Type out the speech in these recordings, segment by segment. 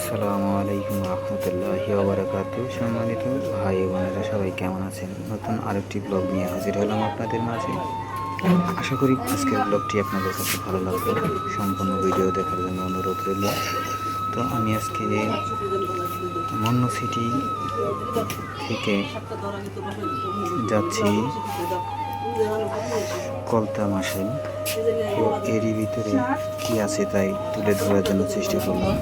আসসালামু আলাইকুম রহমতুল্লাহি ওয়া বারাকাতুহু। সম্মানিত ভাই ও বোনেরা, সবাই কেমন আছেন? নতুন আরেকটি ব্লগ নিয়ে হাজির হলাম আপনাদের মাঝে। আশা করি আজকের ব্লগটি আপনাদের কাছে ভালো লাগবে। সম্পূর্ণ ভিডিও দেখার জন্য অনুরোধ রইল। তো আমি আজকে মন্ন সিটি থেকে যাচ্ছি কলতা মাসাইল। তো এরই ভিতরে কি আছে তাই তুলে ধরার জন্য চেষ্টা করলাম।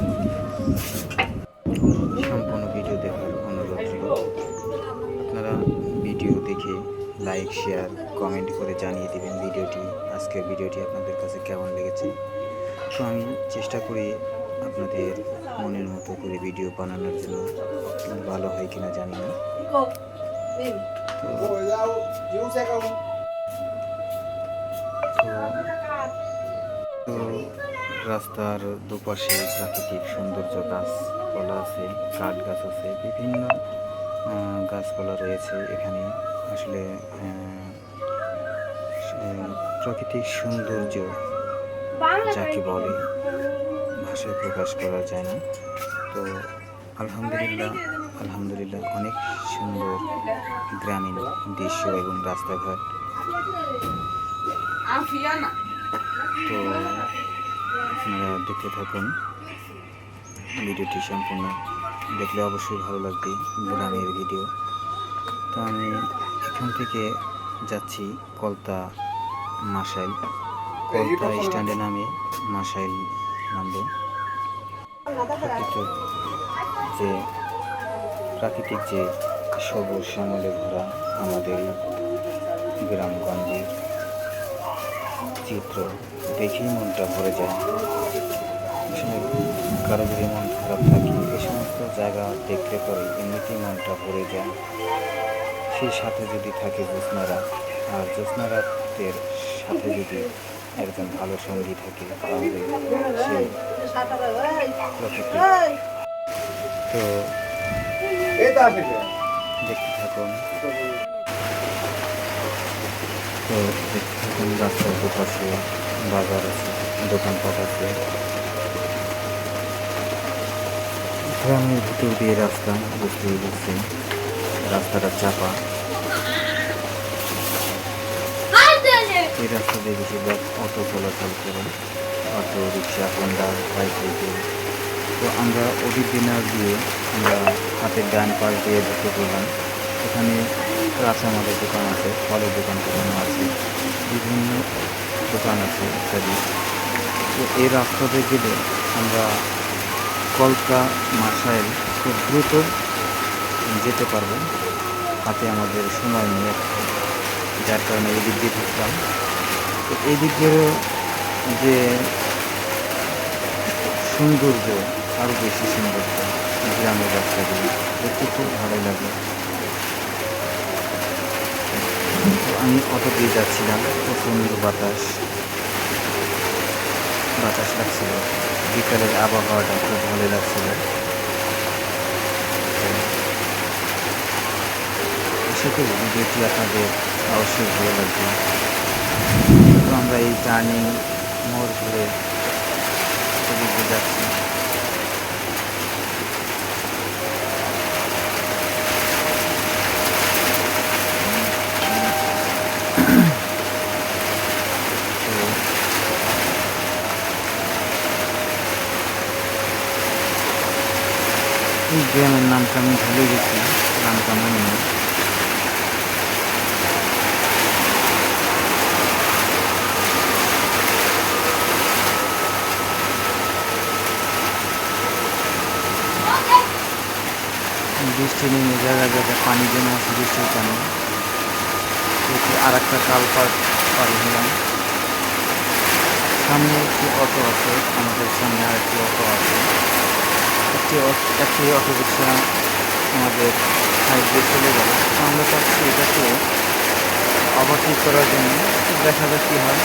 সম্পূর্ণ ভিডিও দেখার অনুরোধ রইল। আপনারা ভিডিও দেখে লাইক, শেয়ার, কমেন্ট করে জানিয়ে দেবেন আজকের ভিডিওটি আপনাদের কাছে কেমন লেগেছে। তো আমি চেষ্টা করি আপনাদের মনের মতো করে ভিডিও বানানোর জন্য, ভালো হয় কিনা জানি না। তো রাস্তার দুপাশে প্রাকৃতিক সৌন্দর্য, গাছপালা আছে, কাঠ গাছ আছে, বিভিন্ন গাছপালা রয়েছে এখানে। আসলে প্রাকৃতিক সৌন্দর্য যাকে বলে ভাষায় প্রকাশ করা যায় না। তো আলহামদুলিল্লাহ অনেক সুন্দর গ্রামীণ দৃশ্য এবং রাস্তাঘাট। তো আপনারা দেখতে থাকুন ভিডিওটি। সম্পূর্ণ দেখলে অবশ্যই ভালো লাগবে গ্রামের ভিডিও। তো আমি এখান থেকে যাচ্ছি কলতা মাসাইল। কলতা স্ট্যান্ডে নামে মাসাইল নামবো। প্রাকৃতিক যে সবুজ শ্যামলে ভরা আমাদের গ্রামগঞ্জের চিত্র দেখেই মনটা ভরে যায়। আসলে কারো যদি মন খারাপ থাকে, এই সমস্ত জায়গা দেখলে পরে এমনিতেই মনটা ভরে যায়। সেই সাথে যদি থাকে জ্যোৎস্নারা, আর জ্যোৎস্নারাতের সাথে যদি একজন ভালো সঙ্গী থাকে, তাহলে সেই প্রকৃতি। তো দেখতে থাকুন। রাস্তার দুপাশে বাজার আছে, দোকানপাট আছে। গ্রামের ভিতর দিয়ে রাস্তা, বুঝতেই পারছেন রাস্তাটা চাপা। এই রাস্তা দিয়ে বেশিরভাগ অটো চলাচল করে, অটো, রিক্সা, হোন্ডা, বাইসাইকেল। তো আমরা ওদিক দিনার দিয়ে আমরা হাতের ডান পাশ দিয়ে ঢুকে পড়লাম। এখানে কাঁচামালের দোকান আছে, ফলের দোকান আছে, বিভিন্ন দোকান আছে ইত্যাদি। তো এই রাস্তাতে গেলে আমরা কলতা মাসাইল খুব দ্রুত যেতে পারবো। হাতে আমাদের সময় নিয়ে, যার কারণে এই দিক দিয়ে ঢুকলাম। তো এই দিক দিয়ে যে সৌন্দর্য, আরও বেশি সৌন্দর্য গ্রামের রাস্তাগুলি দেখতে খুব ভালো লাগে। তো আমি অটো দিয়ে যাচ্ছিলাম, প্রচণ্ড বাতাস লাগছিল। বিকালের আবহাওয়াটা খুব ভালো লাগছিল। আশা করি ভিডিওটি আপনাদের অবশ্যই ভালো লাগবে। তো আমরা এই টার্নিং মোড় ঘুরে এদিকে যাচ্ছি। এই গ্রামের নামটা আমি ভুলে গেছি, নামটা মনে নেই। বৃষ্টি নেমে জায়গায় পানি জমে আছে বৃষ্টির কারণে। আর একটা কাল পাড়ি হলাম। সামনে একটি অটো আছে, আমাদের সামনে আরেকটি অটো আছে। একটি অটো রিক্সা আমাদের সাইড দিয়ে চলে গেল। তো আমরা চাচ্ছি এটাকে ওভারটেক করার জন্য। দেখা যাক কী হয়।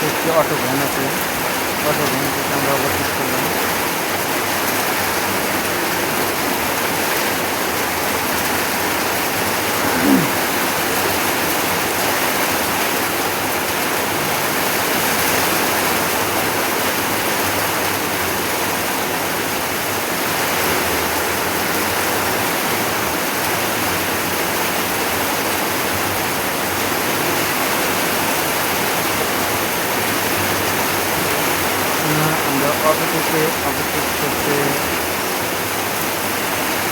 একটি অটো ভ্যান আছে, অটো ভ্যান থেকে আমরা ওভারটেক করলাম। বসে থেকে অবশেষ করতে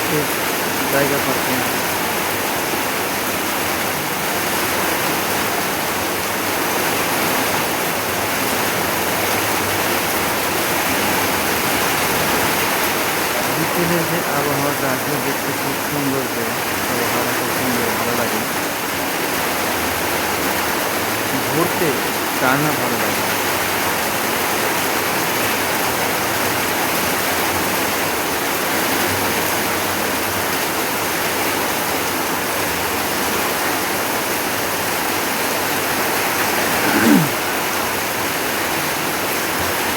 ঠিক জায়গা পাচ্ছি না। বিকেলের যে আবহাওয়াটা আসলে দেখতে খুব সুন্দর, যে আবহাওয়াটা খুব সুন্দর, ভালো লাগে, ঘুরতে কার না ভালো লাগে।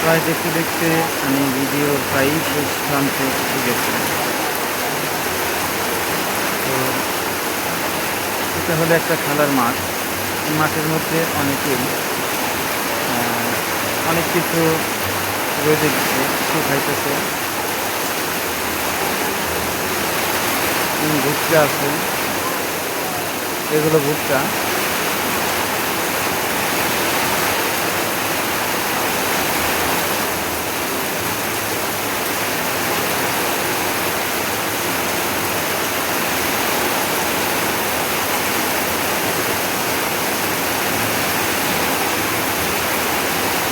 প্রায় দেখতে দেখতে আমি ভিডিওর প্রায়ই শেষ প্রান্তে এসে গেছি। তো এটা হলো একটা খেলার মাঠ। এই মাঠের মধ্যে অনেকেই অনেক কিছু রোদে দিচ্ছে, শুকাইতেছে, ভুট্টা আছে, এগুলো ভুট্টা।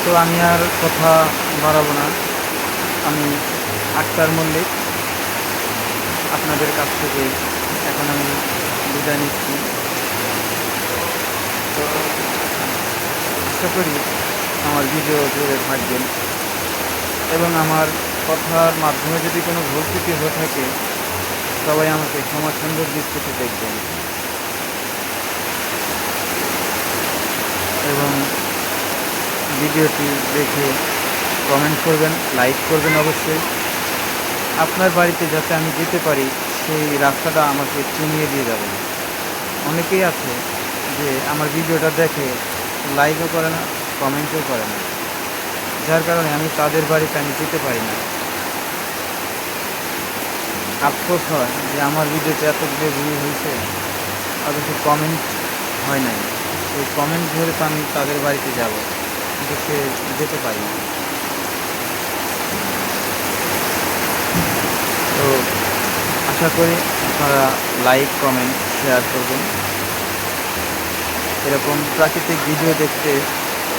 তো আমি আর কথা বাড়াবো না, আমি আক্তার মল্লিক আপনাদের কাছ থেকে এখন আমি বিদায় নিচ্ছি। তো আশা করি আমার ভিডিও জুড়ে থাকবেন এবং আমার কথার মাধ্যমে যদি কোনো ভুল ত্রুটি হয়ে থাকে সবাই আমাকে ক্ষমা সুন্দর দৃষ্টিতে দেখবেন এবং ভিডিওটি দেখে কমেন্ট করবেন, লাইক করবেন অবশ্যই। আপনার বাড়িতে যাতে আমি যেতে পারি সেই রাস্তাটা আমাকে চিনিয়ে দিয়ে যাবেন। অনেকেই আছে যে আমার ভিডিওটা দেখে লাইকও করে না, কমেন্টও করে না, যার কারণে আমি তাদের বাড়িতে আমি যেতে পারি না। আফসোস হয় যে আমার ভিডিওতে এতগুলো ভিউ হয়েছে অথচ কমেন্ট হয় নাই। এই কমেন্ট ধরে তো আমি তাদের বাড়িতে যাব, কিন্তু সে যেতে পারি না। তো আশা করি আপনারা লাইক, কমেন্ট, শেয়ার করবেন। এরকম প্রাকৃতিক ভিডিও দেখতে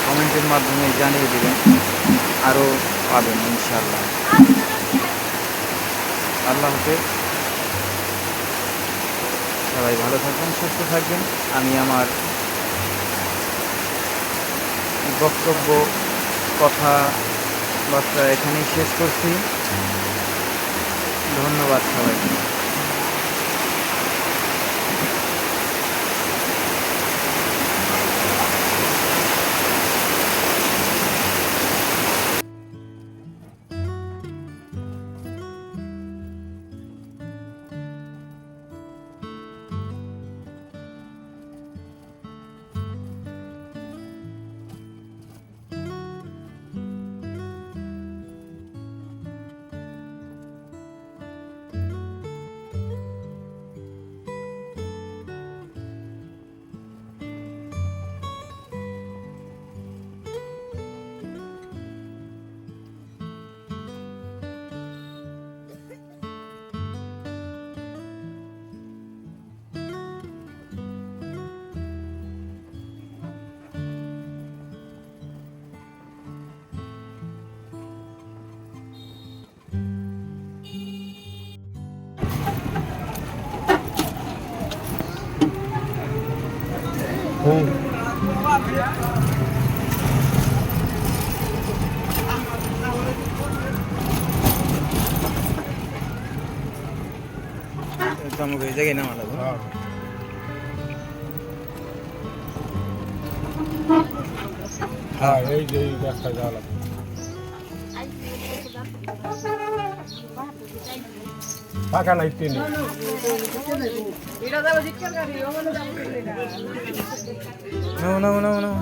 কমেন্টের মাধ্যমে জানিয়ে দেবেন, আরও পাবেন ইনশাআল্লাহ। আল্লাহ হাফেজ, সবাই ভালো থাকবেন, সুস্থ থাকবেন। আমি আমার বক্তব্য, কথাবার্তা এখানেই শেষ করছি। ধন্যবাদ সবাইকে। আমাকে এই জায়গায় নামা লাগবে। হ্যাঁ, এই যে রাস্তায় যাওয়া লাগবে। ফাঁকা নাই তিনি। নাও নাও নাও নাও।